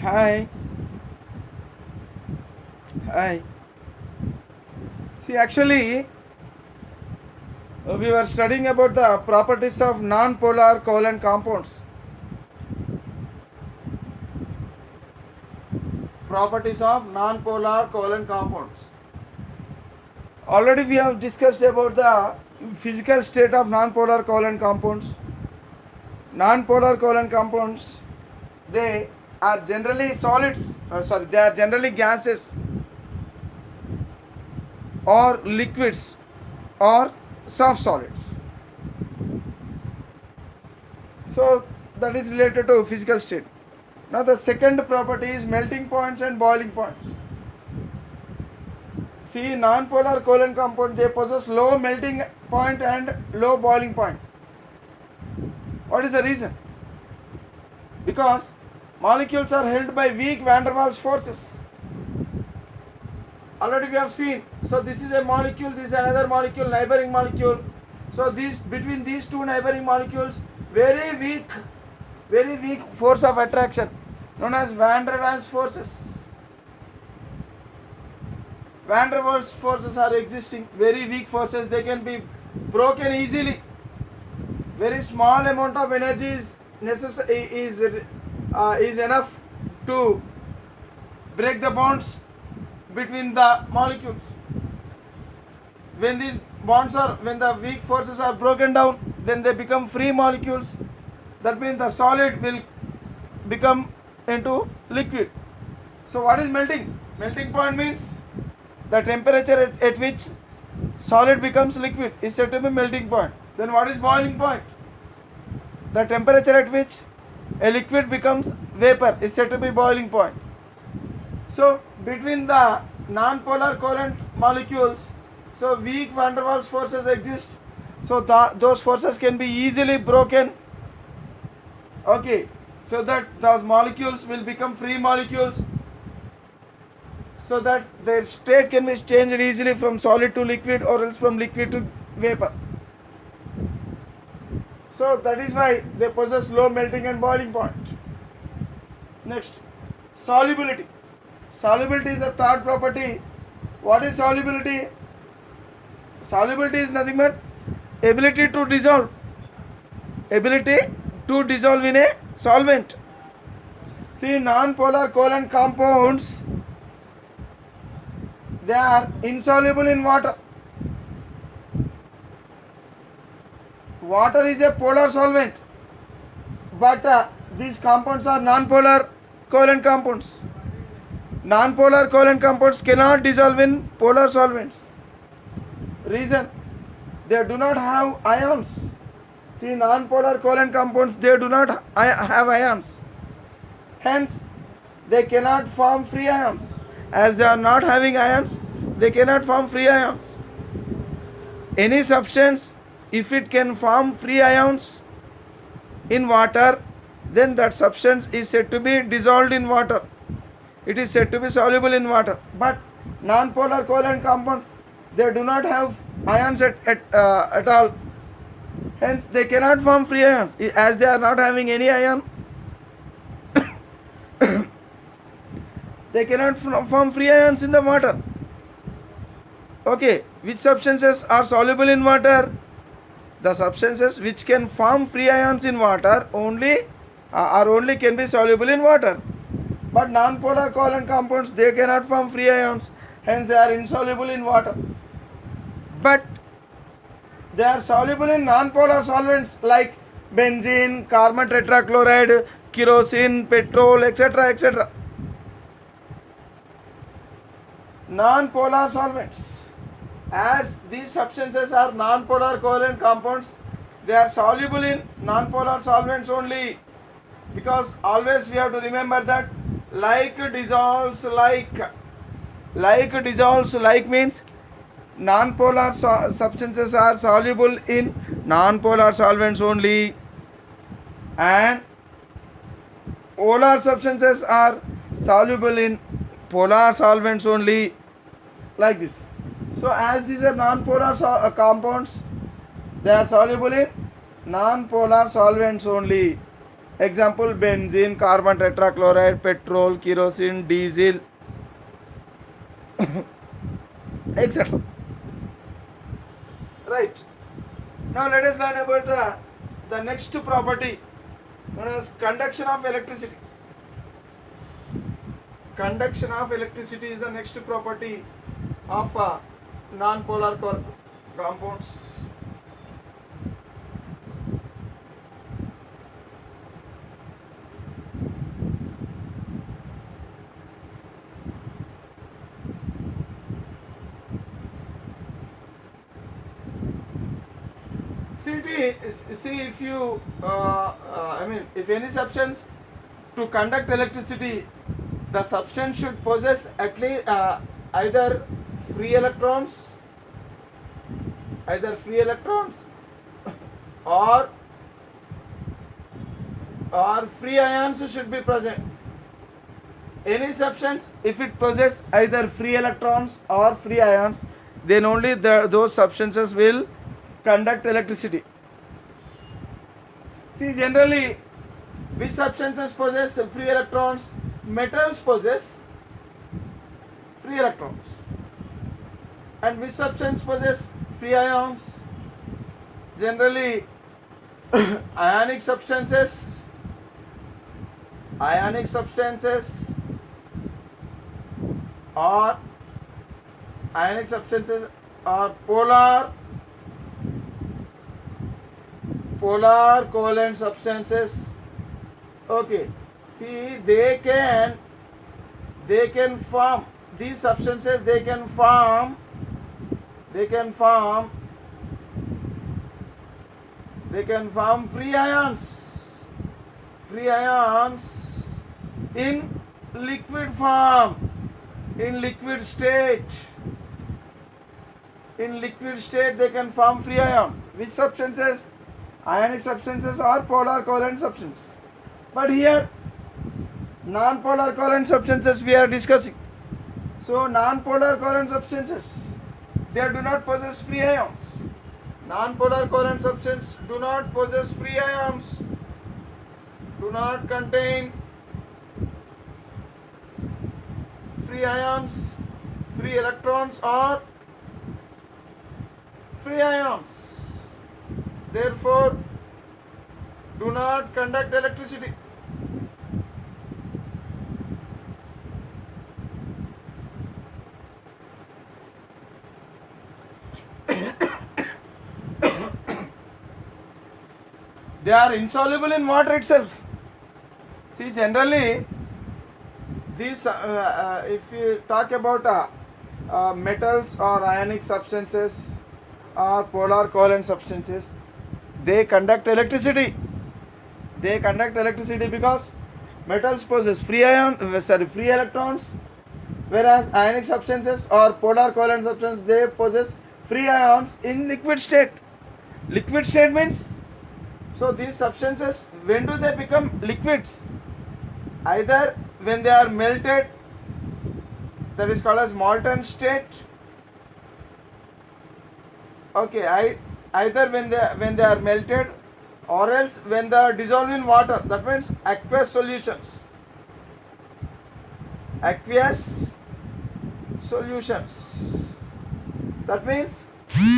Hi. Hi. See, actually, we were studying about the properties of non-polar covalent compounds. Properties of non-polar covalent compounds. Already we have discussed about the physical state of non-polar covalent compounds. Non-polar covalent compounds, they are generally solids. They are generally gases or liquids or soft solids. So that is related to physical state. Now the second property is melting points and boiling points. See, non-polar covalent compound, they possess low melting point and low boiling point. What is the reason? Because molecules are held by weak van der Waals forces. Already we have seen. So this is a molecule, this is another molecule, neighboring molecule. So between these two neighboring molecules, very weak force of attraction known as van der Waals forces. Van der Waals forces are existing, very weak forces, they can be broken easily. Very small amount of energy is enough to break the bonds between the molecules. When the weak forces are broken down, then they become free molecules. That means the solid will become into liquid. So what is melting? Melting point means the temperature at which solid becomes liquid is said to be melting point. Then what is boiling point? The temperature at which a liquid becomes vapor is said to be boiling point. So between the non-polar covalent molecules, so weak van der Waals forces exist. So those forces can be easily broken. Okay, so that those molecules will become free molecules, so that their state can be changed easily from solid to liquid or else from liquid to vapor. So that is why they possess low melting and boiling point. Next, solubility. Solubility is the third property. What is solubility? Solubility is nothing but ability to dissolve. Ability to dissolve in a solvent. See, non-polar covalent compounds, they are insoluble in water. Water is a polar solvent, but these compounds are non-polar covalent compounds. Non-polar covalent compounds cannot dissolve in polar solvents. Reason? They do not have ions. See, non-polar covalent compounds, they do not have ions. Hence, they cannot form free ions. As they are not having ions, they cannot form free ions. Any substance, if it can form free ions in water, then that substance is said to be dissolved in water. It is said to be soluble in water. But non-polar covalent compounds, they do not have ions at all. Hence, they cannot form free ions. As they are not having any ion, they cannot form free ions in the water. Okay, which substances are soluble in water? The substances which can form free ions in water only can be soluble in water. But non-polar covalent compounds, they cannot form free ions, hence they are insoluble in water. But they are soluble in non-polar solvents like benzene, carbon tetrachloride, kerosene, petrol, etc. etc. Non-polar solvents. As these substances are non-polar covalent compounds, they are soluble in non-polar solvents only. Because always we have to remember that like dissolves like. Like dissolves like means non-polar substances are soluble in non-polar solvents only, and polar substances are soluble in polar solvents only, like this. So as these are non-polar compounds, they are soluble in non-polar solvents only. Example: benzene, carbon tetrachloride, petrol, kerosene, diesel, etc. Right. Now let us learn about the next property known as conduction of electricity. Conduction of electricity is the next property of non-polar compounds. See if you, if any substance to conduct electricity, the substance should possess at least either free electrons, or free ions should be present. Any substance, if it possesses either free electrons or free ions, then only those substances will conduct electricity. See, generally, which substances possess free electrons? Metals possess free electrons. And which substance possess free ions? Generally, ionic substances or polar covalent substances. Okay, see, they can form these substances. They can form free ions in liquid form, in liquid state. They can form free ions. Which substances? Ionic substances or polar covalent substances. But here, non-polar covalent substances we are discussing. So, non-polar covalent substances, they do not possess free ions. Non-polar covalent substances do not possess free ions, do not contain free ions, free electrons or free ions. Therefore, do not conduct electricity. They are insoluble in water itself. See, generally, these if you talk about metals or ionic substances or polar covalent substances, they conduct electricity. Because metals possess free electrons, whereas ionic substances or polar covalent substances, they possess free ions in liquid state. Liquid state means, so these substances, when do they become liquids? Either when they are melted, that is called as molten state. Okay, either when they are melted, or else when they are dissolved in water, that means aqueous solutions. That means